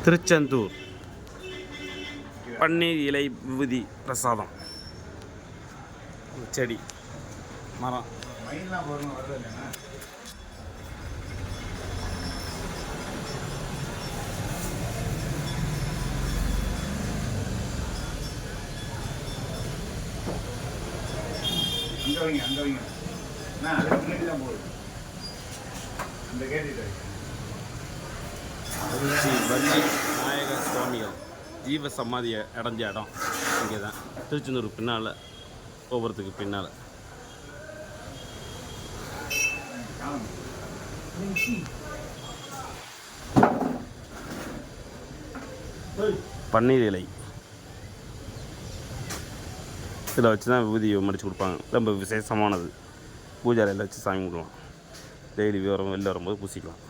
திருச்செந்தூர் பன்னீர் இலை விபூதி பிரசாதம். செடி மரம் அங்கே வைங்க நான் அதுக்கு முன்னாடி தான் போகுது அந்த கேட்டுட்டு ஸ்ரீ வள்ளி நாயக சுவாமிகள் ஜீவ சமாதியை அடைஞ்ச இடம் இங்கே தான், திருச்செந்தூர் பின்னால், கோபுரத்துக்கு பின்னால். பன்னீர் இலை இதில் வச்சு தான் விபூதியை மடித்து கொடுப்பாங்க. ரொம்ப விசேஷமானது. பூஜை அறையில் வச்சு சாமி கும்பிடுவோம். டெய்லி வெளில வரும்போது பூசிக்கலாம்.